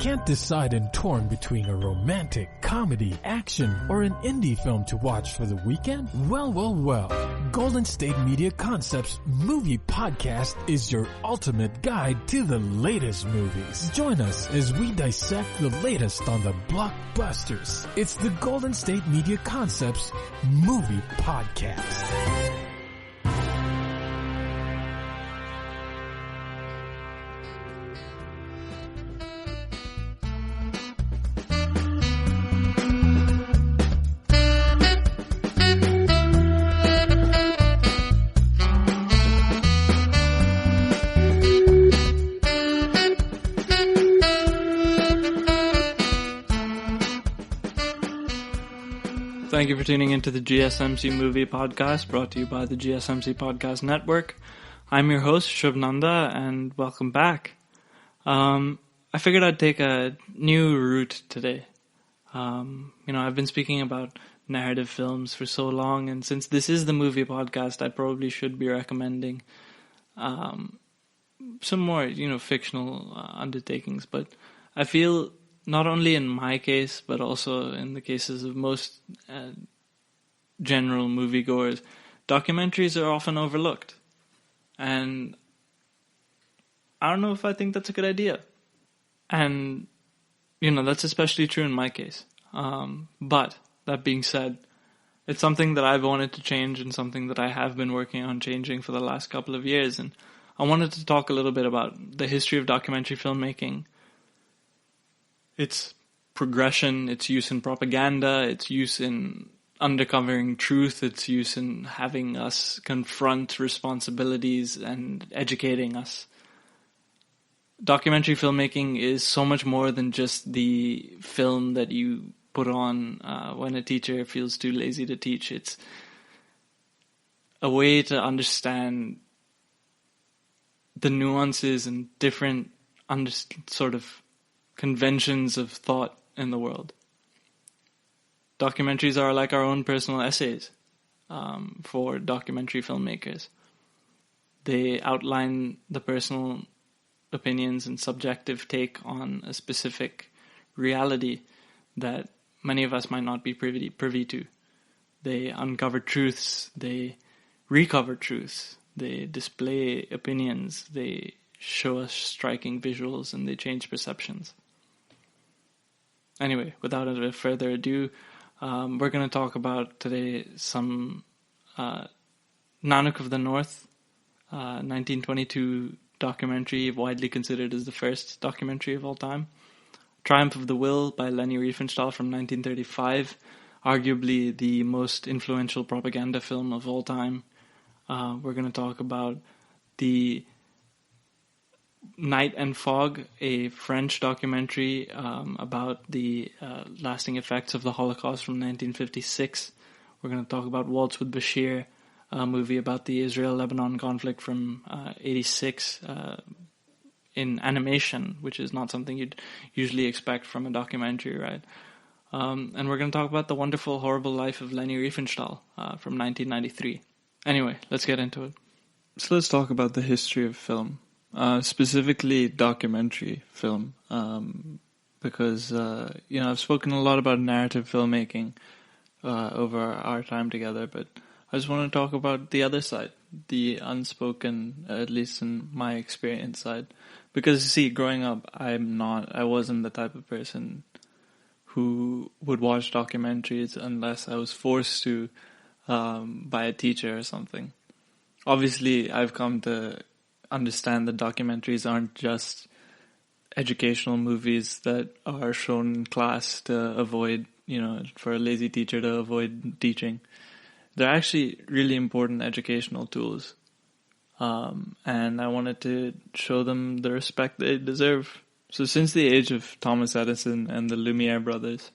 Can't decide and torn between a romantic, comedy, action, or an indie film to watch for the weekend? Well. Golden State Media Concepts Movie Podcast is your ultimate guide to the latest movies. Join us as we dissect the latest on the blockbusters. It's the Golden State Media Concepts Movie Podcast. Thank you for tuning into the GSMC Movie Podcast, brought to you by the GSMC Podcast Network. I'm your host, Shubh Nanda, and welcome back. I figured I'd take a new route today. I've been speaking about narrative films for so long, and since this is the movie podcast, I probably should be recommending some more, fictional undertakings. But I feel not only in my case, but also in the cases of most general moviegoers, documentaries are often overlooked. And I don't know if I think that's a good idea. And, that's especially true in my case. But, that being said, it's something that I've wanted to change and something that I have been working on changing for the last couple of years. And I wanted to talk a little bit about the history of documentary filmmaking, its progression, its use in propaganda, its use in undercovering truth, its use in having us confront responsibilities and educating us. Documentary filmmaking is so much more than just the film that you put on when a teacher feels too lazy to teach. It's a way to understand the nuances and different sort of conventions of thought in the world. Documentaries are like our own personal essays for documentary filmmakers. They outline the personal opinions and subjective take on a specific reality that many of us might not be privy to. They uncover truths, they recover truths, they display opinions, they show us striking visuals, and they change perceptions. Anyway, without further ado, we're going to talk about today some Nanook of the North, 1922 documentary, widely considered as the first documentary of all time. Triumph of the Will by Leni Riefenstahl from 1935, arguably the most influential propaganda film of all time. We're going to talk about the Night and Fog, a French documentary about the lasting effects of the Holocaust from 1956. We're going to talk about Waltz with Bashir, a movie about the Israel-Lebanon conflict from 86 in animation, which is not something you'd usually expect from a documentary, right? And we're going to talk about The Wonderful, Horrible Life of Leni Riefenstahl from 1993. Anyway, let's get into it. So let's talk about the history of film. Specifically documentary film, because, I've spoken a lot about narrative filmmaking over our time together, but I just want to talk about the other side, the unspoken, at least in my experience side. Because, see, growing up, I wasn't the type of person who would watch documentaries unless I was forced to by a teacher or something. Obviously, I've come to understand that documentaries aren't just educational movies that are shown in class to avoid, for a lazy teacher to avoid teaching. They're actually really important educational tools. And I wanted to show them the respect they deserve. So since the age of Thomas Edison and the Lumiere brothers,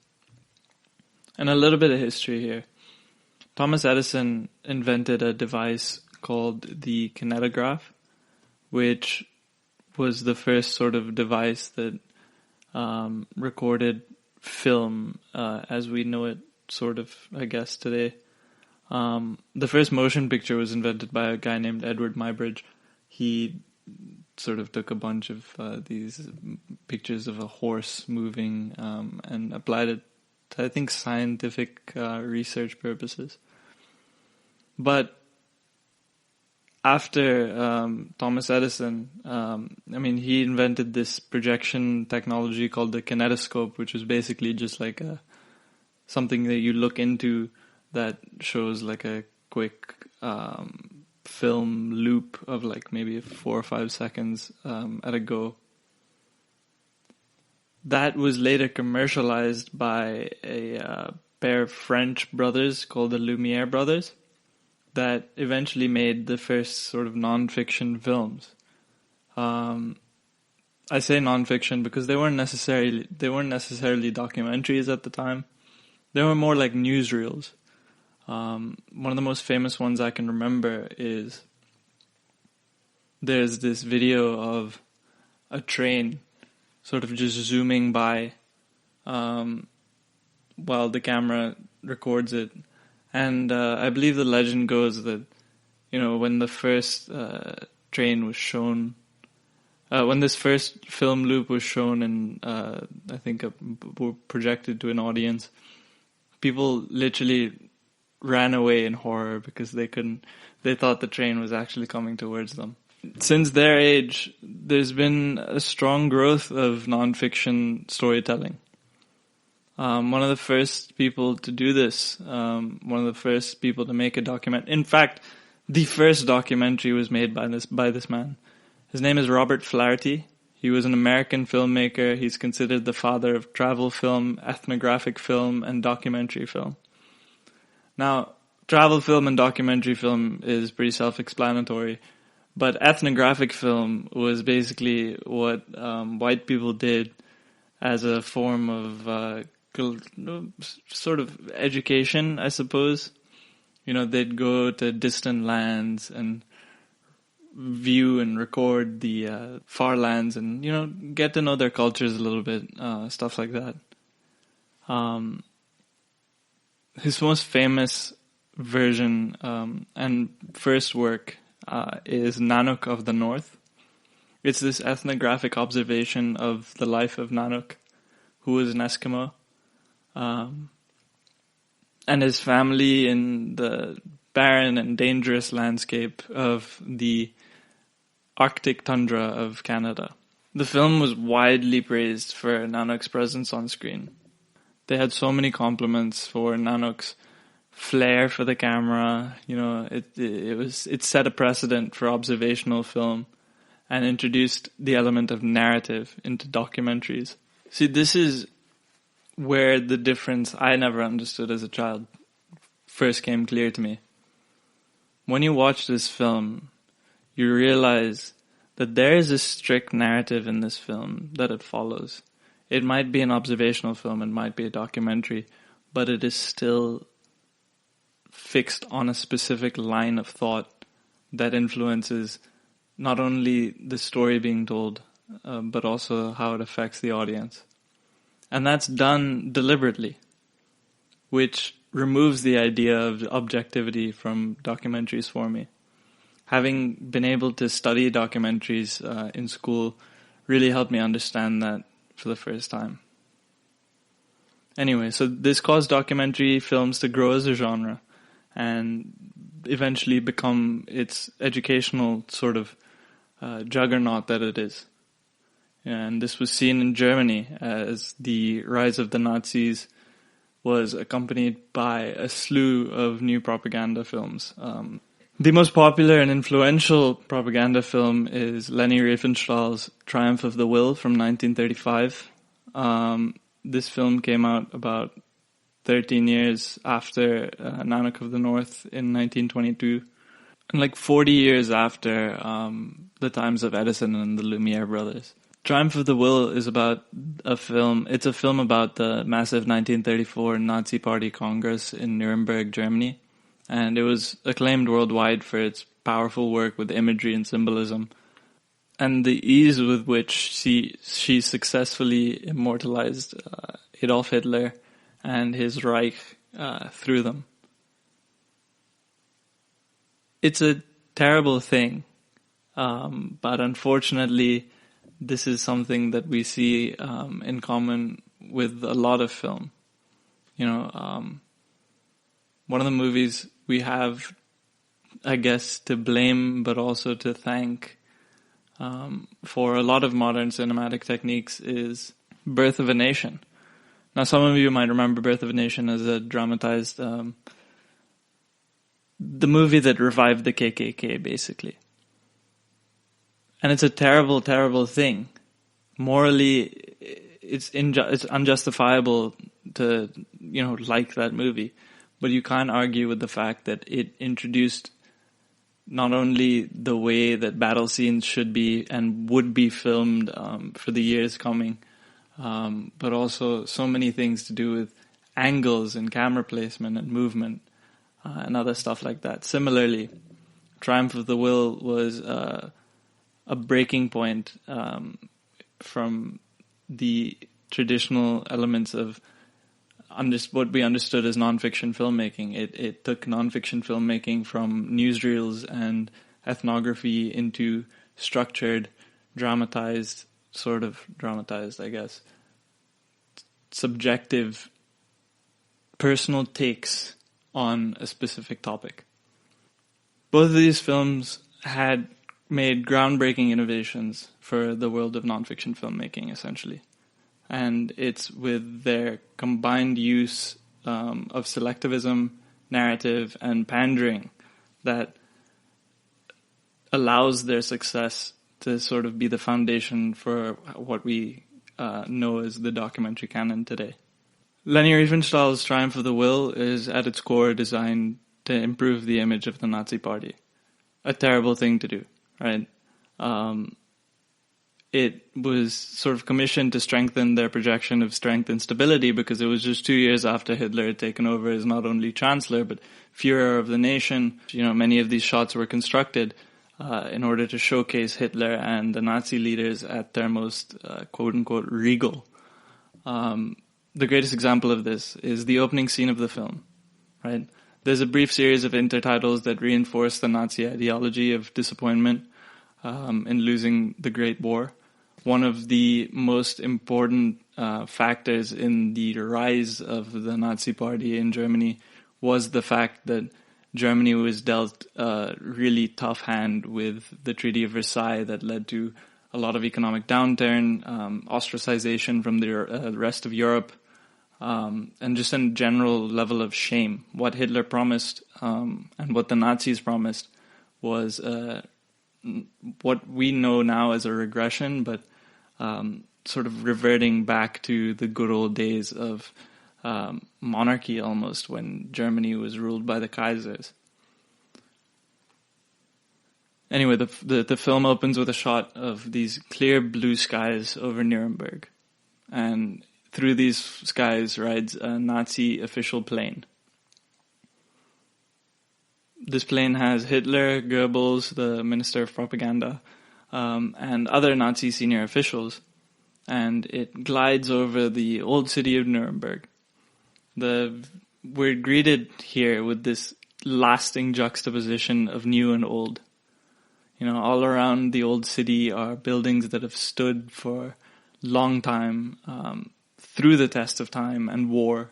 and a little bit of history here, Thomas Edison invented a device called the kinetograph, which was the first sort of device that recorded film as we know it, sort of, I guess, today. The first motion picture was invented by a guy named Edward Muybridge. He sort of took a bunch of these pictures of a horse moving and applied it to, I think, scientific research purposes. But after Thomas Edison, he invented this projection technology called the kinetoscope, which was basically just like something that you look into that shows like a quick film loop of like maybe 4 or 5 seconds at a go. That was later commercialized by a pair of French brothers called the Lumiere brothers that eventually made the first sort of non-fiction films. I say non-fiction because they weren't necessarily documentaries at the time. They were more like newsreels. One of the most famous ones I can remember is there's this video of a train sort of just zooming by while the camera records it. And I believe the legend goes that, when the first train was shown, when this first film loop was shown and I think projected to an audience, people literally ran away in horror because they thought the train was actually coming towards them. Since their age, there's been a strong growth of nonfiction storytelling. One of the first people to do this, one of the first people to make a document. In fact, the first documentary was made by this man. His name is Robert Flaherty. He was an American filmmaker. He's considered the father of travel film, ethnographic film, and documentary film. Now, travel film and documentary film is pretty self-explanatory, but ethnographic film was basically what white people did as a form of sort of education, I suppose. They'd go to distant lands and view and record the far lands and, get to know their cultures a little bit, stuff like that. His most famous version and first work is Nanook of the North. It's this ethnographic observation of the life of Nanook, who was an Eskimo, and his family in the barren and dangerous landscape of the Arctic tundra of Canada. The film was widely praised for Nanook's presence on screen. They had so many compliments for Nanook's flair for the camera. It set a precedent for observational film and introduced the element of narrative into documentaries. See, this is where the difference I never understood as a child first came clear to me. When you watch this film, you realize that there is a strict narrative in this film that it follows. It might be an observational film, it might be a documentary, but it is still fixed on a specific line of thought that influences not only the story being told, but also how it affects the audience. And that's done deliberately, which removes the idea of objectivity from documentaries for me. Having been able to study documentaries in school really helped me understand that for the first time. Anyway, so this caused documentary films to grow as a genre and eventually become its educational sort of juggernaut that it is. And this was seen in Germany as the rise of the Nazis was accompanied by a slew of new propaganda films. The most popular and influential propaganda film is Leni Riefenstahl's Triumph of the Will from 1935. This film came out about 13 years after Nanook of the North in 1922, and like 40 years after the times of Edison and the Lumiere brothers. Triumph of the Will is about it's a film about the massive 1934 Nazi Party Congress in Nuremberg, Germany. And it was acclaimed worldwide for its powerful work with imagery and symbolism, and the ease with which she successfully immortalized Adolf Hitler and his Reich through them. It's a terrible thing But unfortunately, this is something that we see in common with a lot of film. One of the movies we have, I guess, to blame, but also to thank for a lot of modern cinematic techniques is Birth of a Nation. Now, some of you might remember Birth of a Nation as a dramatized, the movie that revived the KKK, basically. And it's a terrible, terrible thing. Morally, it's unjustifiable to, like that movie. But you can't argue with the fact that it introduced not only the way that battle scenes should be and would be filmed for the years coming, but also so many things to do with angles and camera placement and movement and other stuff like that. Similarly, Triumph of the Will was a breaking point from the traditional elements of what we understood as nonfiction filmmaking. It took nonfiction filmmaking from newsreels and ethnography into structured, dramatized, I guess, subjective, personal takes on a specific topic. Both of these films had made groundbreaking innovations for the world of nonfiction filmmaking, essentially. And it's with their combined use of selectivism, narrative, and pandering that allows their success to sort of be the foundation for what we know as the documentary canon today. Leni Riefenstahl's Triumph of the Will is at its core designed to improve the image of the Nazi Party. A terrible thing to do, right? It was sort of commissioned to strengthen their projection of strength and stability because it was just 2 years after Hitler had taken over as not only Chancellor, but Führer of the nation. Many of these shots were constructed in order to showcase Hitler and the Nazi leaders at their most, quote-unquote, regal. The greatest example of this is the opening scene of the film, right? There's a brief series of intertitles that reinforce the Nazi ideology of disappointment in losing the Great War. One of the most important factors in the rise of the Nazi Party in Germany was the fact that Germany was dealt a really tough hand with the Treaty of Versailles that led to a lot of economic downturn, ostracization from the rest of Europe, and just a general level of shame. What Hitler promised and what the Nazis promised was what we know now as a regression, but sort of reverting back to the good old days of monarchy almost, when Germany was ruled by the Kaisers. Anyway, the film opens with a shot of these clear blue skies over Nuremberg, and through these skies rides a Nazi official plane. This plane has Hitler, Goebbels, the Minister of Propaganda, and other Nazi senior officials, and it glides over the old city of Nuremberg. We're greeted here with this lasting juxtaposition of new and old. All around the old city are buildings that have stood for a long time, through the test of time and war.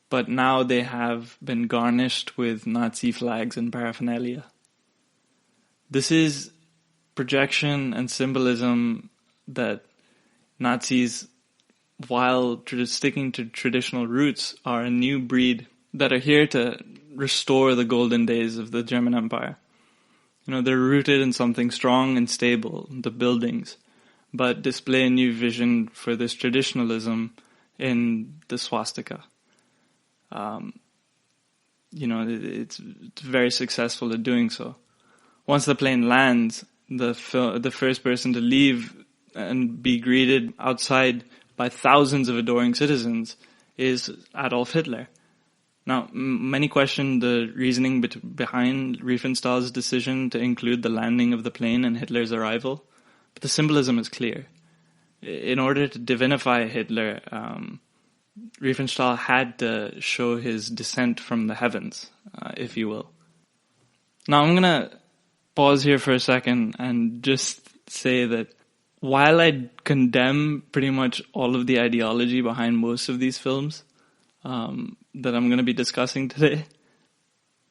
But now they have been garnished with Nazi flags and paraphernalia. This is projection and symbolism that Nazis, while sticking to traditional roots, are a new breed that are here to restore the golden days of the German Empire. They're rooted in something strong and stable, the buildings, but display a new vision for this traditionalism in the swastika. It's very successful at doing so. Once the plane lands, the first person to leave and be greeted outside by thousands of adoring citizens is Adolf Hitler. Now, many question the reasoning behind Riefenstahl's decision to include the landing of the plane and Hitler's arrival, but the symbolism is clear. In order to divinify Hitler, Riefenstahl had to show his descent from the heavens, if you will. Now, I'm going to pause here for a second and just say that while I condemn pretty much all of the ideology behind most of these films that I'm going to be discussing today,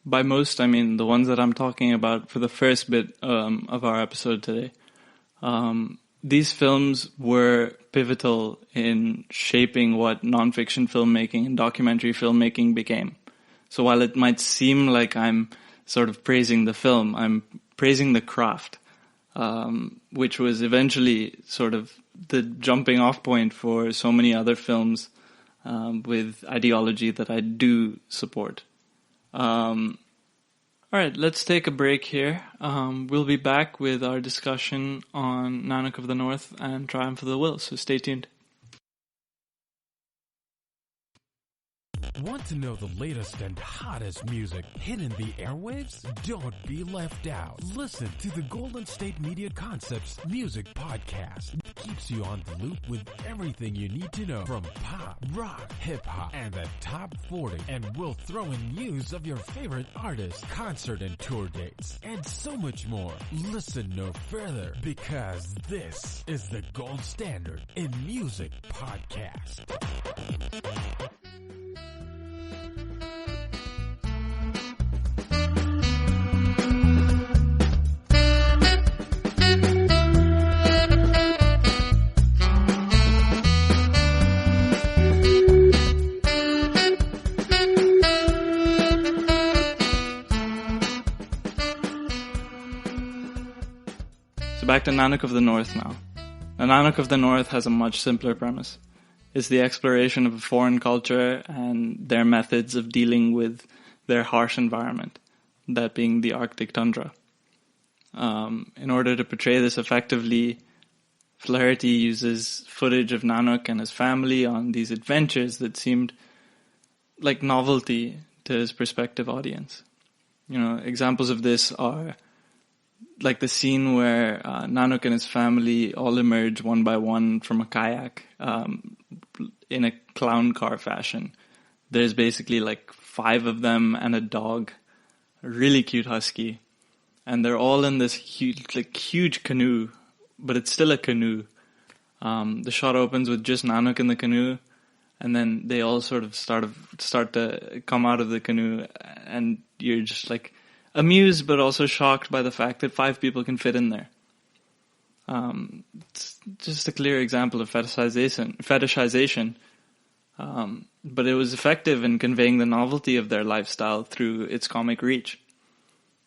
by most I mean the ones that I'm talking about for the first bit of our episode today, these films were pivotal in shaping what nonfiction filmmaking and documentary filmmaking became. So while it might seem like I'm sort of praising the film, I'm praising the craft, which was eventually sort of the jumping off point for so many other films with ideology that I do support. All right, let's take a break here. We'll be back with our discussion on Nanook of the North and Triumph of the Will, so stay tuned. Want to know the latest and hottest music hitting the airwaves? Don't be left out. Listen to the Golden State Media Concepts Music Podcast. It keeps you on the loop with everything you need to know from pop, rock, hip-hop, and the top 40. And we'll throw in news of your favorite artists, concert and tour dates, and so much more. Listen no further, because this is the gold standard in music podcast. Back to Nanook of the North now. Now, Nanook of the North has a much simpler premise. It's the exploration of a foreign culture and their methods of dealing with their harsh environment, that being the Arctic tundra. In order to portray this effectively, Flaherty uses footage of Nanook and his family on these adventures that seemed like novelty to his prospective audience. Examples of this are like the scene where Nanook and his family all emerge one by one from a kayak in a clown car fashion. There's basically like 5 of them and a dog, a really cute husky, and they're all in this huge canoe, but it's still a canoe. The shot opens with just Nanook in the canoe, and then they all sort of start to come out of the canoe, and you're just like amused but also shocked by the fact that 5 people can fit in there. It's just a clear example of fetishization. But it was effective in conveying the novelty of their lifestyle through its comic reach.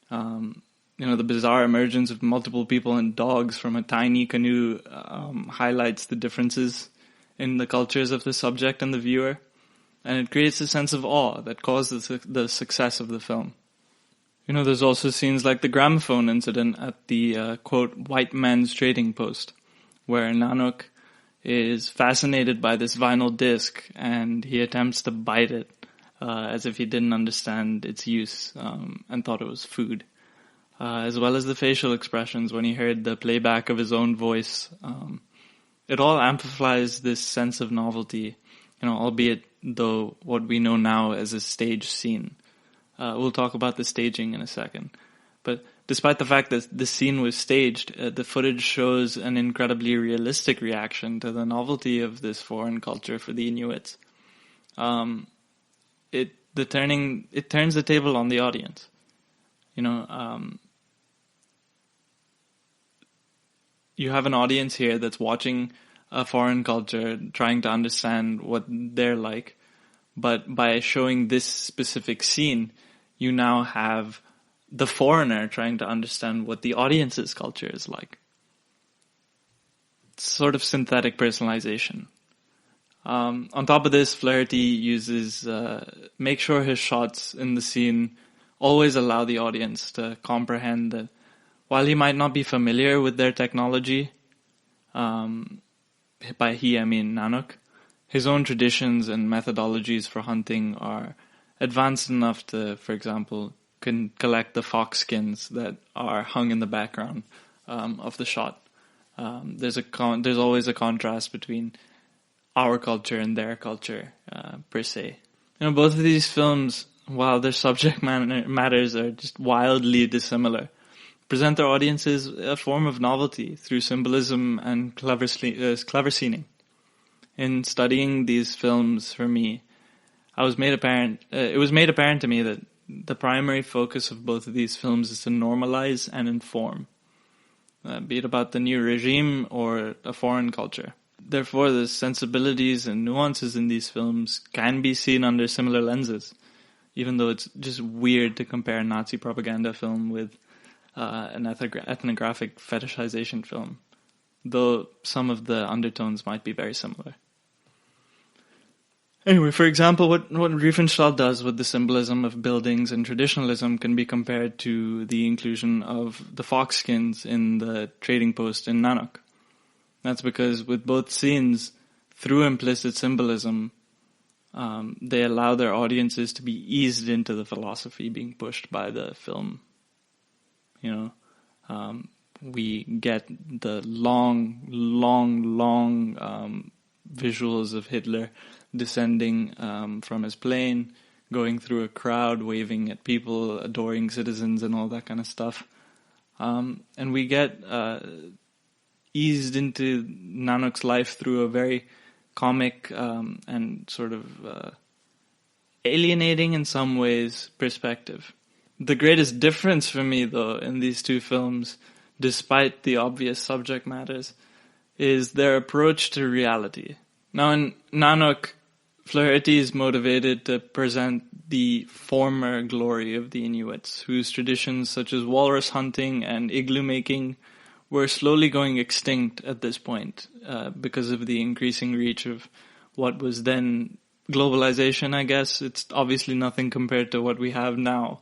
The bizarre emergence of multiple people and dogs from a tiny canoe highlights the differences in the cultures of the subject and the viewer, and it creates a sense of awe that causes the success of the film. There's also scenes like the gramophone incident at the, quote, white man's trading post, where Nanook is fascinated by this vinyl disc and he attempts to bite it as if he didn't understand its use and thought it was food. As well as the facial expressions when he heard the playback of his own voice. It all amplifies this sense of novelty, albeit though what we know now as a stage scene. We'll talk about the staging in a second. But despite the fact that the scene was staged, the footage shows an incredibly realistic reaction to the novelty of this foreign culture for the Inuits. It turns the table on the audience. You have an audience here that's watching a foreign culture, trying to understand what they're like. But by showing this specific scene, you now have the foreigner trying to understand what the audience's culture is like. It's sort of synthetic personalization. On top of this, Flaherty uses, make sure his shots in the scene always allow the audience to comprehend that while he might not be familiar with their technology, by he I mean Nanook, his own traditions and methodologies for hunting are advanced enough to, for example, can collect the fox skins that are hung in the background of the shot. There's always a contrast between our culture and their culture, per se. Both of these films, while their subject matters are just wildly dissimilar, present their audiences a form of novelty through symbolism and clever scening. In studying these films for me, it was made apparent to me that the primary focus of both of these films is to normalize and inform, be it about the new regime or a foreign culture. Therefore, the sensibilities and nuances in these films can be seen under similar lenses, even though it's just weird to compare a Nazi propaganda film with an ethnographic fetishization film, though some of the undertones might be very similar. Anyway, for example, what Riefenstahl does with the symbolism of buildings and traditionalism can be compared to the inclusion of the fox skins in the trading post in Nanook. That's because with both scenes, through implicit symbolism, they allow their audiences to be eased into the philosophy being pushed by the film. We get the long visuals of Hitler descending from his plane, going through a crowd, waving at people, adoring citizens, and all that kind of stuff. And we get eased into Nanook's life through a very comic and sort of alienating in some ways perspective. The greatest difference for me, though, in these two films, despite the obvious subject matters, is their approach to reality. Now, in Nanook, Flaherty is motivated to present the former glory of the Inuits, whose traditions such as walrus hunting and igloo making were slowly going extinct at this point because of the increasing reach of what was then globalization, I guess. It's obviously nothing compared to what we have now,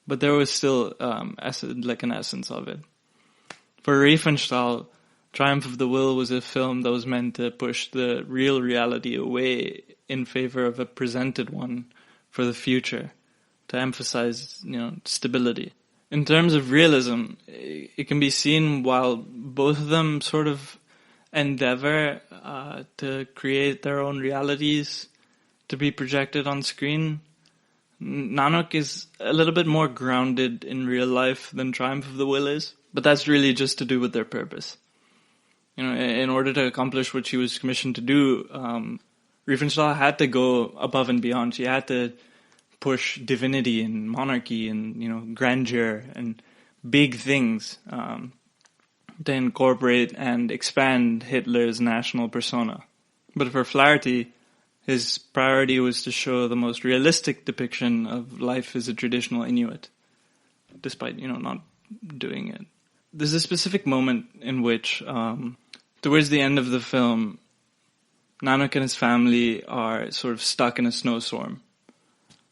but there was still an essence of it. For Riefenstahl, Triumph of the Will was a film that was meant to push the real reality away in favor of a presented one for the future, to emphasize, stability. In terms of realism, it can be seen while both of them sort of endeavor to create their own realities to be projected on screen. Nanook is a little bit more grounded in real life than Triumph of the Will is, but that's really just to do with their purpose. In order to accomplish what she was commissioned to do, Riefenstahl had to go above and beyond. She had to push divinity and monarchy and, grandeur and big things to incorporate and expand Hitler's national persona. But for Flaherty, his priority was to show the most realistic depiction of life as a traditional Inuit, despite, not doing it. There's a specific moment in which, towards the end of the film, Nanook and his family are sort of stuck in a snowstorm.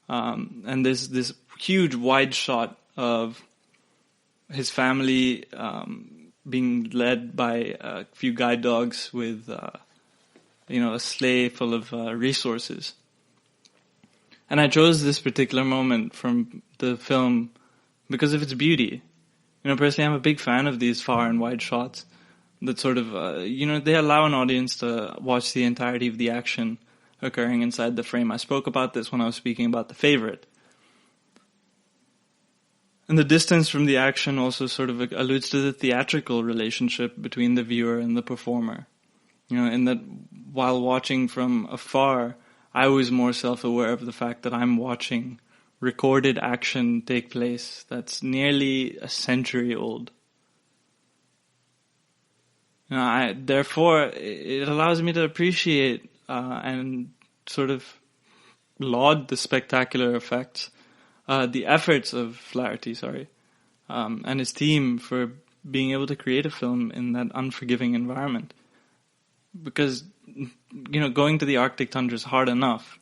And there's this huge wide shot of his family being led by a few guide dogs with, a sleigh full of resources. And I chose this particular moment from the film because of its beauty. Personally, I'm a big fan of these far and wide shots that sort of, they allow an audience to watch the entirety of the action occurring inside the frame. I spoke about this when I was speaking about The Favorite. And the distance from the action also sort of alludes to the theatrical relationship between the viewer and the performer. In that while watching from afar, I was more self-aware of the fact that I'm watching recorded action take place that's nearly a century old. Therefore, it allows me to appreciate and sort of laud the spectacular effects, the efforts of Flaherty, and his team for being able to create a film in that unforgiving environment. Because, going to the Arctic tundra is hard enough.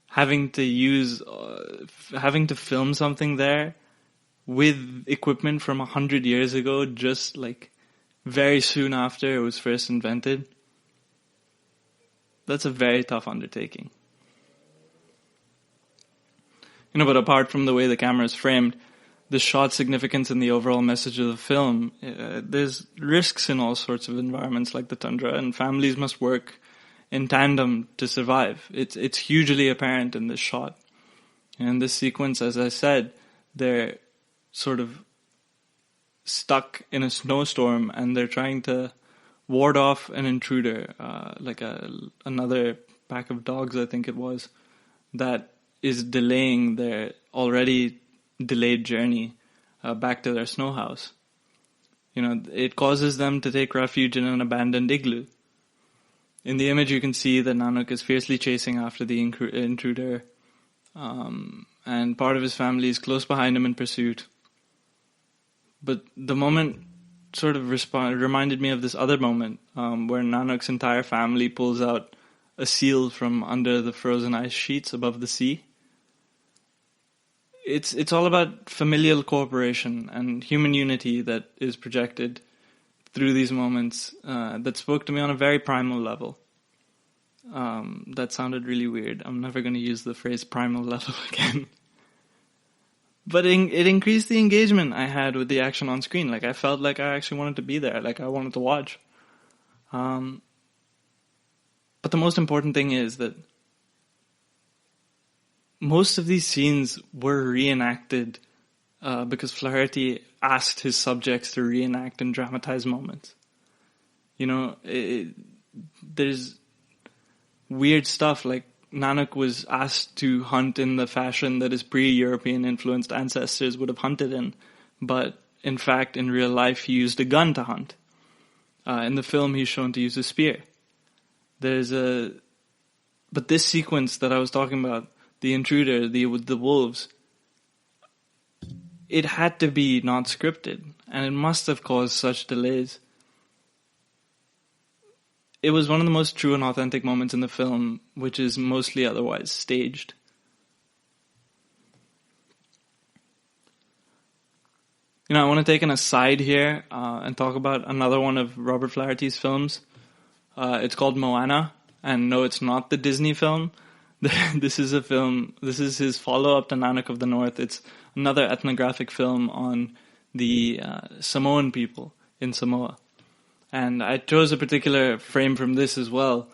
Having to film something there with equipment from 100 years ago, just very soon after it was first invented, that's a very tough undertaking. But apart from the way the camera is framed, the shot's significance in the overall message of the film, there's risks in all sorts of environments like the tundra, and families must work in tandem to survive. It's hugely apparent in this shot. And this sequence, as I said, they're sort of stuck in a snowstorm and they're trying to ward off an intruder, like another pack of dogs, I think it was, that is delaying their already delayed journey back to their snow house. It causes them to take refuge in an abandoned igloo. In the image, you can see that Nanook is fiercely chasing after the intruder, and part of his family is close behind him in pursuit. But the moment sort of reminded me of this other moment where Nanook's entire family pulls out a seal from under the frozen ice sheets above the sea. It's all about familial cooperation and human unity that is projected through these moments that spoke to me on a very primal level. That sounded really weird. I'm never going to use the phrase primal level again. But it increased the engagement I had with the action on screen. Like, I felt like I actually wanted to be there. Like, I wanted to watch. But the most important thing is that most of these scenes were reenacted because Flaherty asked his subjects to reenact and dramatize moments. There's weird stuff like Nanook was asked to hunt in the fashion that his pre-European influenced ancestors would have hunted in, but in fact, in real life, he used a gun to hunt. In the film, he's shown to use a spear. But this sequence that I was talking about, the intruder, with the wolves, it had to be not scripted, and it must have caused such delays. It was one of the most true and authentic moments in the film, which is mostly otherwise staged. I want to take an aside here and talk about another one of Robert Flaherty's films. It's called Moana, and no, it's not the Disney film. This is his follow-up to Nanook of the North. It's another ethnographic film on the Samoan people in Samoa. And I chose a particular frame from this as well.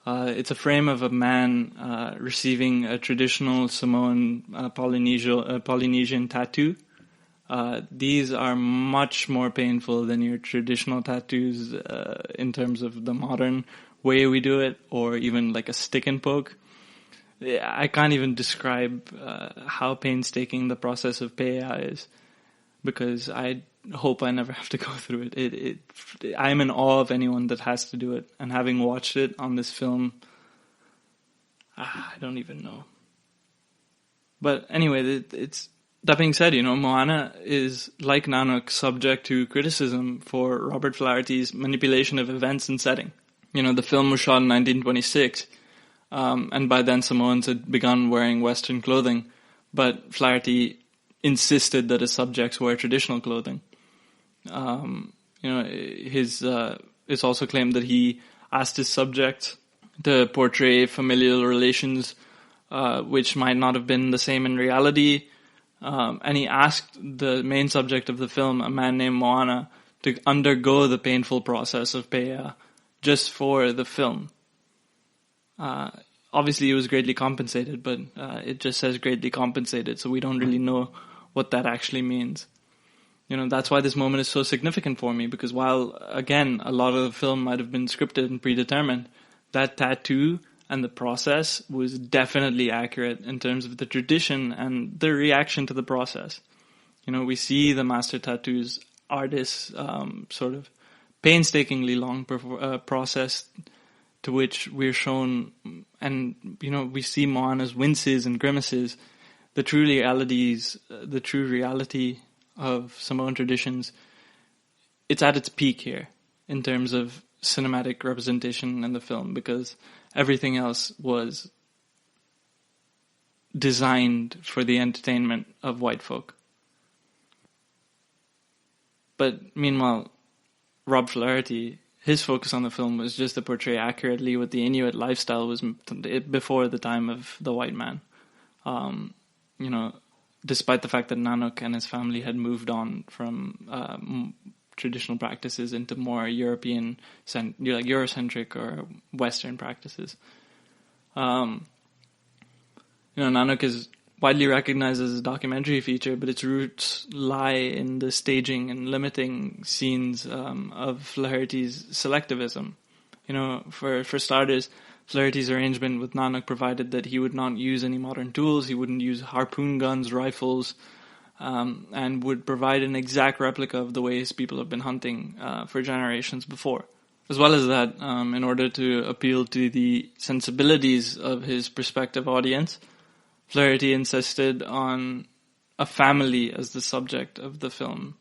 It's a frame of a man receiving a traditional Samoan Polynesian tattoo. These are much more painful than your traditional tattoos in terms of the modern way we do it, or even like a stick and poke. I can't even describe how painstaking the process of pe'a is, because I hope I never have to go through it. I'm in awe of anyone that has to do it, and having watched it on this film, I don't even know. But anyway, that being said, Moana is, like Nanook, subject to criticism for Robert Flaherty's manipulation of events and setting. The film was shot in 1926, and by then Samoans had begun wearing Western clothing, but Flaherty insisted that his subjects wear traditional clothing. It's also claimed that he asked his subjects to portray familial relations, which might not have been the same in reality. And he asked the main subject of the film, a man named Moana, to undergo the painful process of pe'a just for the film. Obviously, he was greatly compensated, but it just says greatly compensated, so we don't really know what that actually means. That's why this moment is so significant for me, because while, again, a lot of the film might have been scripted and predetermined, that tattoo and the process was definitely accurate in terms of the tradition and the reaction to the process. We see the master tattoos artists sort of painstakingly long process to which we're shown, and, we see Moana's winces and grimaces, the true reality of Samoan traditions. It's at its peak here in terms of cinematic representation in the film, because everything else was designed for the entertainment of white folk. But meanwhile, Rob Flaherty, his focus on the film was just to portray accurately what the Inuit lifestyle was before the time of the white man. Despite the fact that Nanook and his family had moved on from traditional practices into more European, like Eurocentric or Western practices. Nanook is widely recognized as a documentary feature, but its roots lie in the staging and limiting scenes of Flaherty's selectivism. For starters, Flaherty's arrangement with Nanook provided that he would not use any modern tools, he wouldn't use harpoon guns, rifles, and would provide an exact replica of the ways people have been hunting for generations before. As well as that, in order to appeal to the sensibilities of his prospective audience, Flaherty insisted on a family as the subject of the film.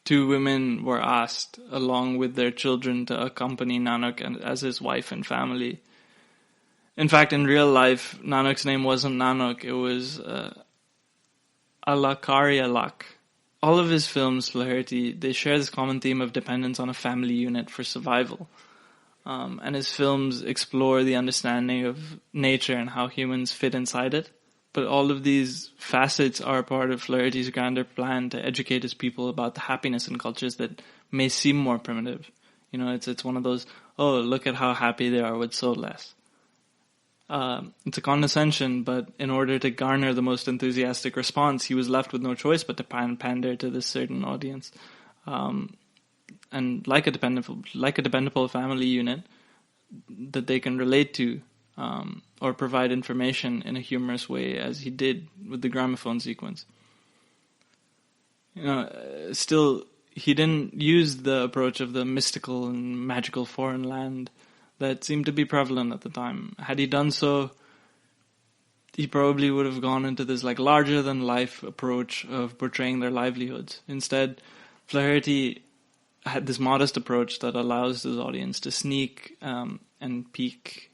2 women were asked, along with their children, to accompany Nanook as his wife and family. In fact, in real life, Nanook's name wasn't Nanook, it was Alakari Alak. All of his films, Flaherty, they share this common theme of dependence on a family unit for survival. And his films explore the understanding of nature and how humans fit inside it. But all of these facets are part of Flaherty's grander plan to educate his people about the happiness in cultures that may seem more primitive. It's one of those, oh, look at how happy they are with so less. It's a condescension, but in order to garner the most enthusiastic response, he was left with no choice but to pander to this certain audience. And like a dependable family unit that they can relate to, or provide information in a humorous way, as he did with the gramophone sequence. Still, he didn't use the approach of the mystical and magical foreign land that seemed to be prevalent at the time. Had he done so, he probably would have gone into this larger-than-life approach of portraying their livelihoods. Instead, Flaherty had this modest approach that allows his audience to sneak and peek.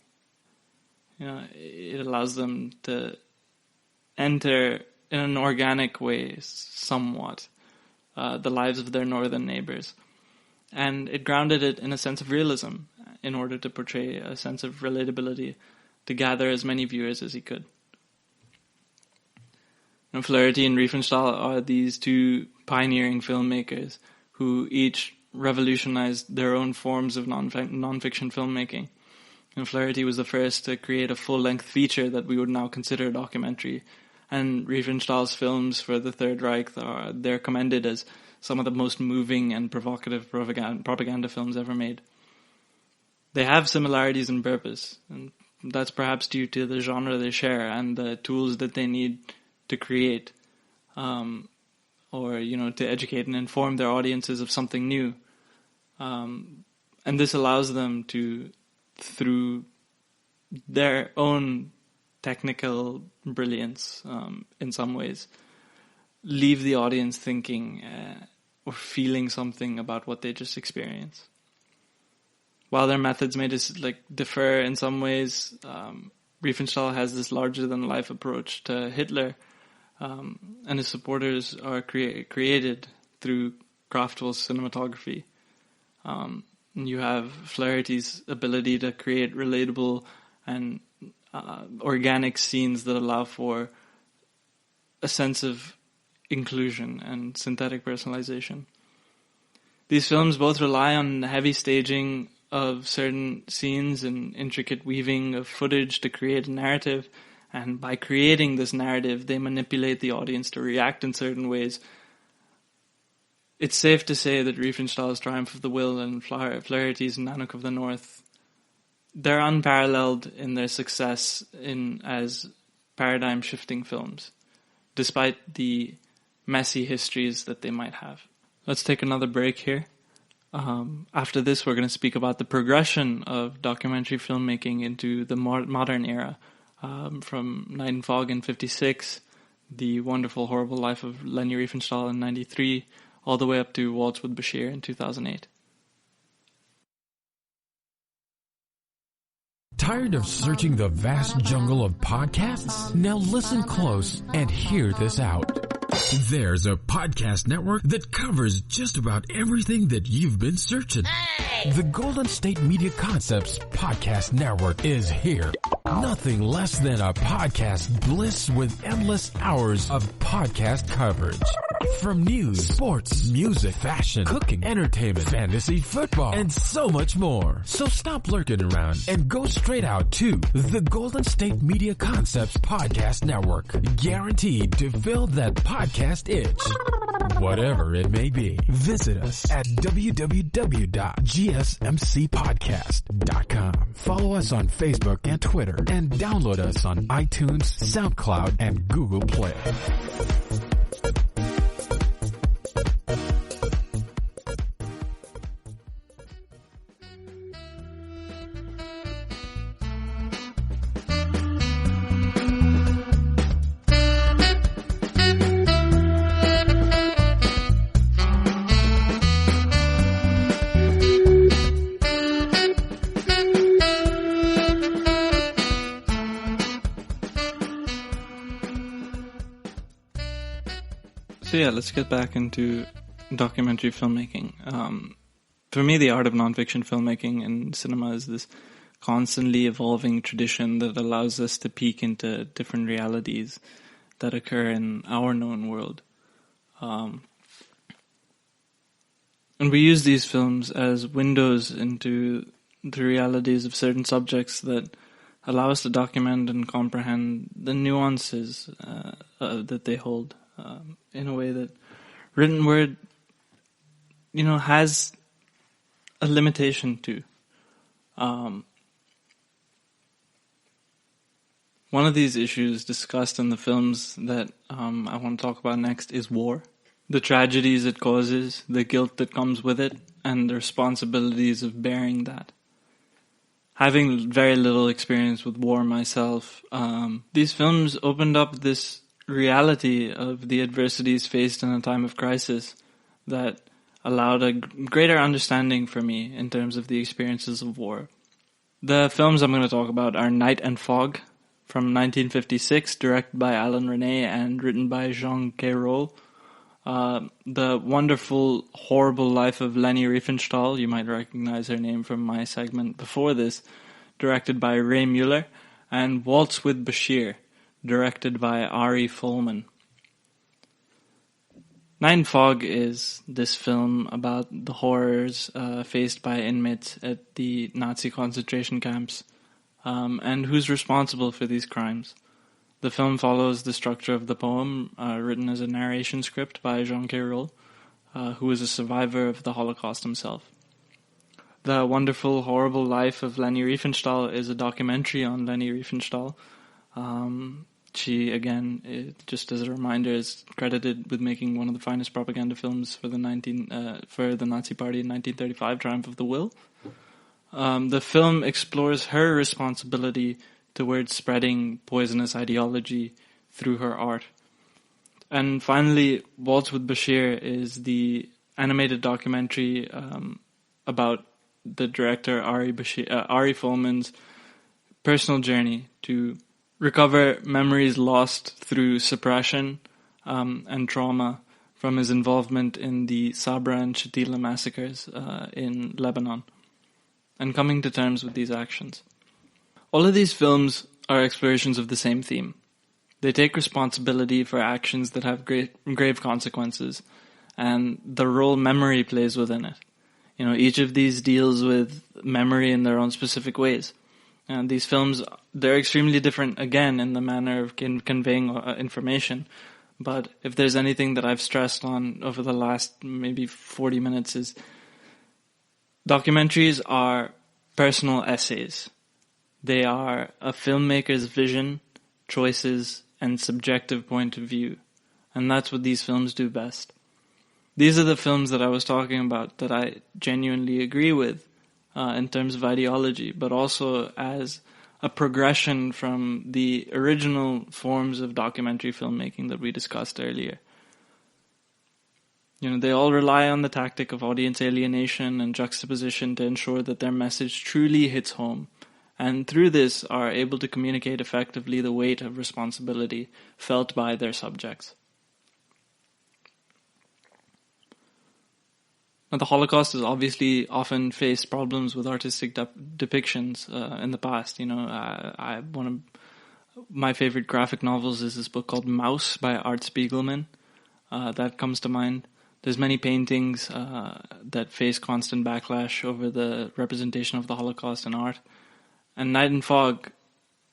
It allows them to enter in an organic way, somewhat, the lives of their northern neighbors. And it grounded it in a sense of realism in order to portray a sense of relatability, to gather as many viewers as he could. Flaherty and Riefenstahl are these 2 pioneering filmmakers who each revolutionized their own forms of non-fiction filmmaking. Flaherty was the first to create a full-length feature that we would now consider a documentary, and Riefenstahl's films for the Third Reich, they're commended as some of the most moving and provocative propaganda films ever made. They have similarities in purpose, and that's perhaps due to the genre they share and the tools that they need to create, or to educate and inform their audiences of something new. And this allows them to, through their own technical brilliance, in some ways, leave the audience thinking or feeling something about what they just experienced. While their methods may differ in some ways, Riefenstahl has this larger-than-life approach to Hitler, and his supporters are created through craftful cinematography. You have Flaherty's ability to create relatable and organic scenes that allow for a sense of inclusion and synthetic personalization. These films both rely on heavy staging of certain scenes and intricate weaving of footage to create a narrative, and by creating this narrative, they manipulate the audience to react in certain ways. It's safe to say that Riefenstahl's Triumph of the Will and Flaherty's Nanook of the North, they're unparalleled in their success as paradigm-shifting films, despite the messy histories that they might have. Let's take another break here. After this, we're going to speak about the progression of documentary filmmaking into the modern era, from Night and Fog in 1956, The Wonderful Horrible Life of Leni Riefenstahl in 1993, all the way up to Waltz with Bashir in 2008. Tired of searching the vast jungle of podcasts? Now listen close and hear this out. There's a podcast network that covers just about everything that you've been searching. Hey! The Golden State Media Concepts Podcast Network is here. Nothing less than a podcast bliss with endless hours of podcast coverage. From news, sports, music, fashion, cooking, entertainment, fantasy, football, and so much more. So stop lurking around and go straight out to the Golden State Media Concepts Podcast Network. Guaranteed to fill that podcast itch. Whatever it may be. Visit us at www.gsmcpodcast.com. Follow us on Facebook and Twitter, and download us on iTunes, SoundCloud, and Google Play. So yeah, let's get back into documentary filmmaking. For me, the art of nonfiction filmmaking in cinema is this constantly evolving tradition that allows us to peek into different realities that occur in our known world. And we use these films as windows into the realities of certain subjects that allow us to document and comprehend the nuances that they hold. In a way that written word, has a limitation to. One of these issues discussed in the films that I want to talk about next is war. The tragedies it causes, the guilt that comes with it, and the responsibilities of bearing that. Having very little experience with war myself, these films opened up this reality of the adversities faced in a time of crisis that allowed a greater understanding for me in terms of the experiences of war. The films I'm going to talk about are Night and Fog from 1956, directed by Alain Resnais and written by Jean Cayrol. The Wonderful, Horrible Life of Leni Riefenstahl, you might recognize her name from my segment before this, directed by Ray Mueller, and Waltz with Bashir, directed by Ari Folman. Night and Fog is this film about the horrors faced by inmates at the Nazi concentration camps, and who's responsible for these crimes. The film follows the structure of the poem, written as a narration script by Jean Cayrol, who was a survivor of the Holocaust himself. The Wonderful, Horrible Life of Leni Riefenstahl is a documentary on Leni Riefenstahl. She, again, just as a reminder, is credited with making one of the finest propaganda films for the Nazi Party in 1935, Triumph of the Will. The film explores her responsibility towards spreading poisonous ideology through her art. And finally, Waltz with Bashir is the animated documentary about the director Ari Folman's personal journey to recover memories lost through suppression and trauma from his involvement in the Sabra and Shatila massacres in Lebanon, and coming to terms with these actions. All of these films are explorations of the same theme. They take responsibility for actions that have grave consequences, and the role memory plays within it. Each of these deals with memory in their own specific ways. And these films, they're extremely different, again, in the manner of conveying information. But if there's anything that I've stressed on over the last maybe 40 minutes is documentaries are personal essays. They are a filmmaker's vision, choices, and subjective point of view. And that's what these films do best. These are the films that I was talking about that I genuinely agree with. In terms of ideology, but also as a progression from the original forms of documentary filmmaking that we discussed earlier. They all rely on the tactic of audience alienation and juxtaposition to ensure that their message truly hits home, and through this are able to communicate effectively the weight of responsibility felt by their subjects. Now, the Holocaust has obviously often faced problems with artistic depictions in the past. One of my favorite graphic novels is this book called Mouse by Art Spiegelman. That comes to mind. There's many paintings that face constant backlash over the representation of the Holocaust in art. And Night and Fog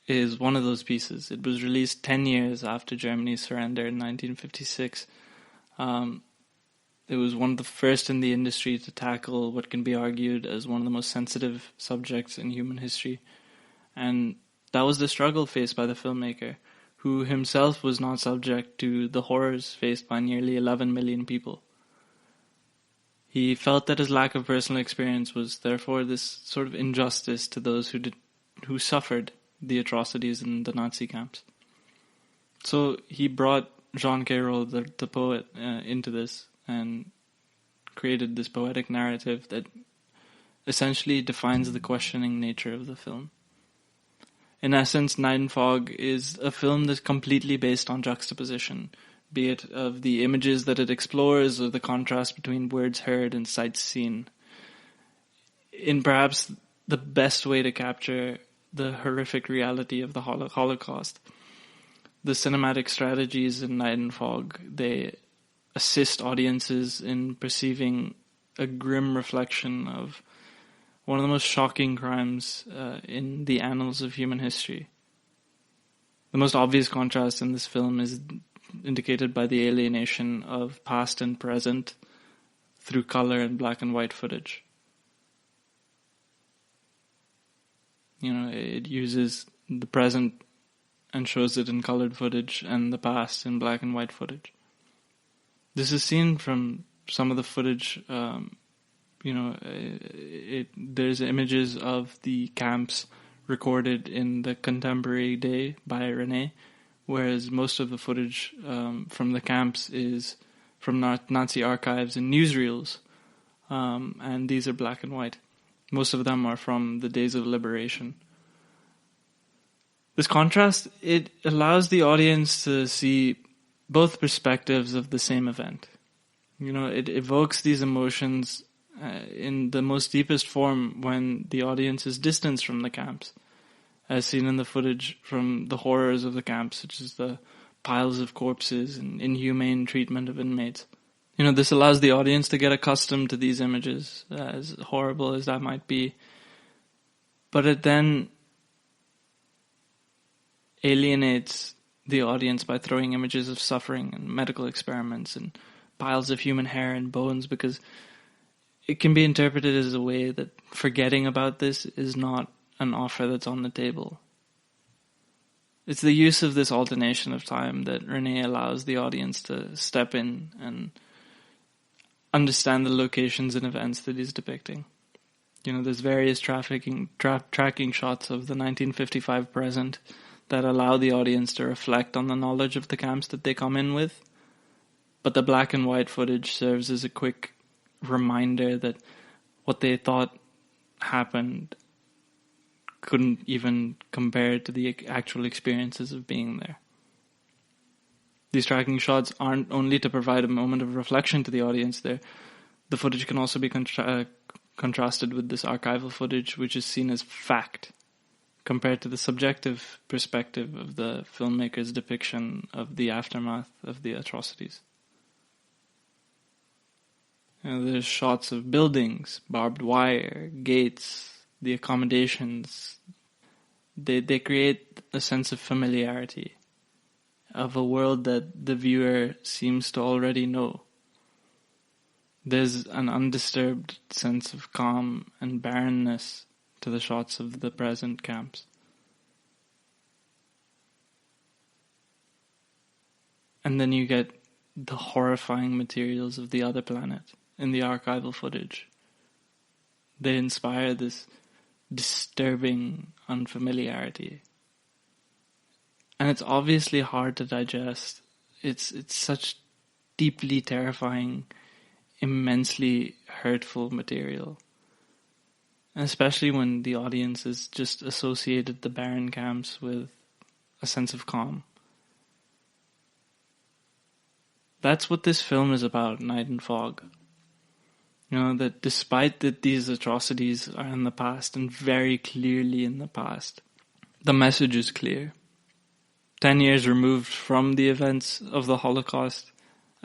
is one of those pieces. It was released 10 years after Germany's surrender in 1956. It was one of the first in the industry to tackle what can be argued as one of the most sensitive subjects in human history. And that was the struggle faced by the filmmaker, who himself was not subject to the horrors faced by nearly 11 million people. He felt that his lack of personal experience was therefore this sort of injustice to those who suffered the atrocities in the Nazi camps. So he brought Jean Cayrol, the poet, into this and created this poetic narrative that essentially defines the questioning nature of the film. In essence, Night and Fog is a film that's completely based on juxtaposition, be it of the images that it explores or the contrast between words heard and sights seen, in perhaps the best way to capture the horrific reality of the Holocaust. The cinematic strategies in Night and Fog, they assist audiences in perceiving a grim reflection of one of the most shocking crimes in the annals of human history. The most obvious contrast in this film is indicated by the alienation of past and present through color and black and white footage. It uses the present and shows it in colored footage and the past in black and white footage. This is seen from some of the footage. There's images of the camps recorded in the contemporary day by René, whereas most of the footage from the camps is from Nazi archives and newsreels, and these are black and white. Most of them are from the days of liberation. This contrast, it allows the audience to see both perspectives of the same event. It evokes these emotions in the most deepest form when the audience is distanced from the camps, as seen in the footage from the horrors of the camps, such as the piles of corpses and inhumane treatment of inmates. This allows the audience to get accustomed to these images, as horrible as that might be. But it then alienates the audience by throwing images of suffering and medical experiments and piles of human hair and bones, because it can be interpreted as a way that forgetting about this is not an offer that's on the table. It's the use of this alternation of time that René allows the audience to step in and understand the locations and events that he's depicting. There's various tracking shots of the 1955 present that allow the audience to reflect on the knowledge of the camps that they come in with. But the black and white footage serves as a quick reminder that what they thought happened couldn't even compare to the actual experiences of being there. These tracking shots aren't only to provide a moment of reflection to the audience there. The footage can also be contrasted with this archival footage, which is seen as fact, compared to the subjective perspective of the filmmaker's depiction of the aftermath of the atrocities. There's shots of buildings, barbed wire, gates, the accommodations. They create a sense of familiarity, of a world that the viewer seems to already know. There's an undisturbed sense of calm and barrenness to the shots of the present camps. And then you get the horrifying materials of the other planet in the archival footage. They inspire this disturbing unfamiliarity. And it's obviously hard to digest. It's such deeply terrifying, immensely hurtful material. And especially when the audience has just associated the barren camps with a sense of calm. That's what this film is about, Night and Fog. That despite that these atrocities are in the past, and very clearly in the past, the message is clear. 10 years removed from the events of the Holocaust,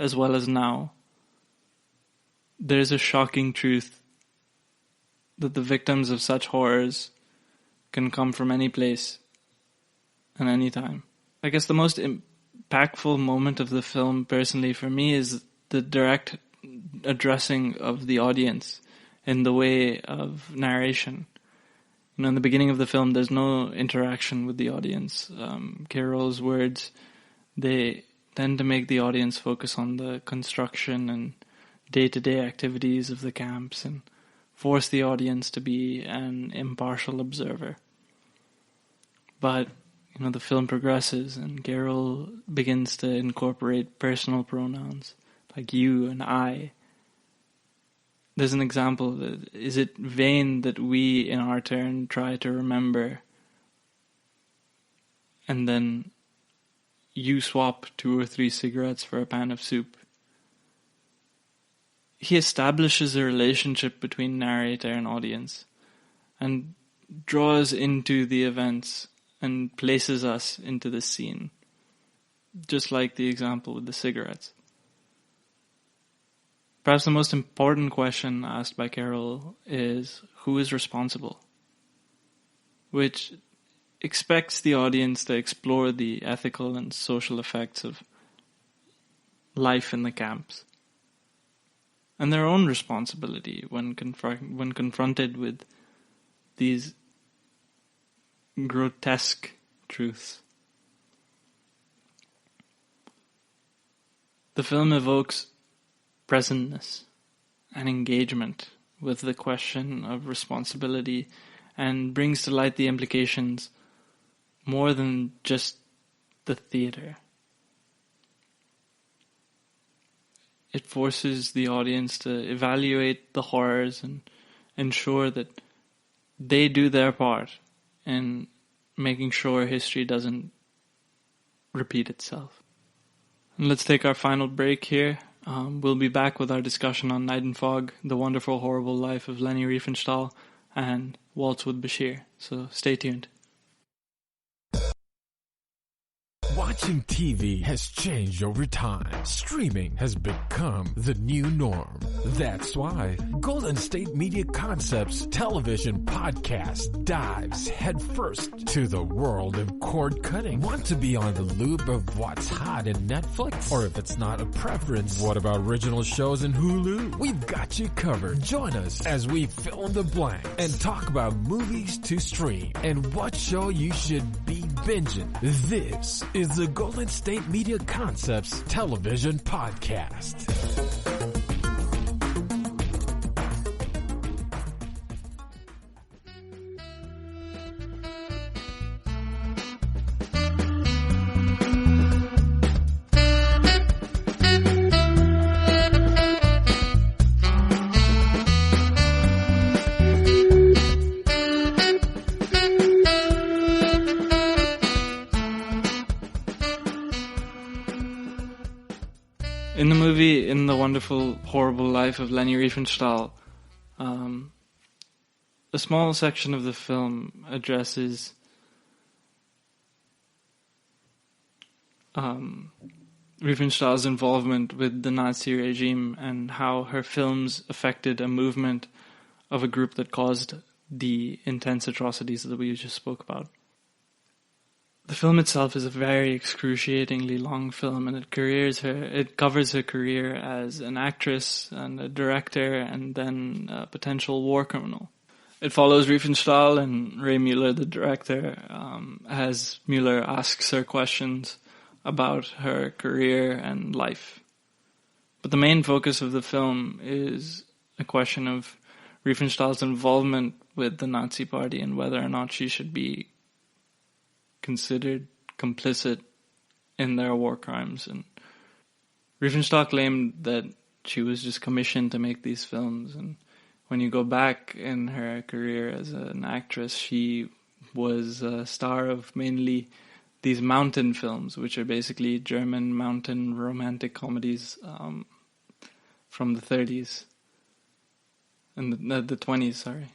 as well as now, there's a shocking truth that the victims of such horrors can come from any place and any time. I guess the most impactful moment of the film, personally, for me, is the direct addressing of the audience in the way of narration. You know, in the beginning of the film, there's no interaction with the audience. Carol's words, they tend to make the audience focus on the construction and day-to-day activities of the camps and force the audience to be an impartial observer. But, you know, the film progresses and Carol begins to incorporate personal pronouns like you and I. There's an example that, is it vain that we in our turn try to remember and then you swap 2 or 3 cigarettes for a pan of soup? He establishes a relationship between narrator and audience and draws into the events and places us into the scene, just like the example with the cigarettes. Perhaps the most important question asked by Carol is, who is responsible? Which expects the audience to explore the ethical and social effects of life in the camps and their own responsibility when confronted with these grotesque truths. The film evokes presentness and engagement with the question of responsibility and brings to light the implications more than just the theater. It forces the audience to evaluate the horrors and ensure that they do their part in making sure history doesn't repeat itself. And let's take our final break here. We'll be back with our discussion on Night and Fog, The Wonderful Horrible Life of Leni Riefenstahl, and Waltz with Bashir. So stay tuned. Watching TV has changed over time. Streaming has become the new norm. That's why Golden State Media Concepts television podcast dives headfirst to the world of cord cutting. Want to be on the loop of what's hot in Netflix? Or if it's not a preference, what about original shows in Hulu? We've got you covered. Join us as we fill in the blanks and talk about movies to stream and what show you should be binging. This is the Golden State Media Concepts television podcast. In the movie, In the Wonderful Horrible Life of Leni Riefenstahl, a small section of the film addresses Riefenstahl's involvement with the Nazi regime and how her films affected a movement of a group that caused the intense atrocities that we just spoke about. The film itself is a very excruciatingly long film, and it covers her career as an actress and a director and then a potential war criminal. It follows Riefenstahl and Ray Mueller, the director, as Mueller asks her questions about her career and life. But the main focus of the film is a question of Riefenstahl's involvement with the Nazi Party and whether or not she should be considered complicit in their war crimes. And Riefenstahl claimed that she was just commissioned to make these films, and when you go back in her career as an actress, she was a star of mainly these mountain films, which are basically German mountain romantic comedies from the 30s and the 20s, sorry.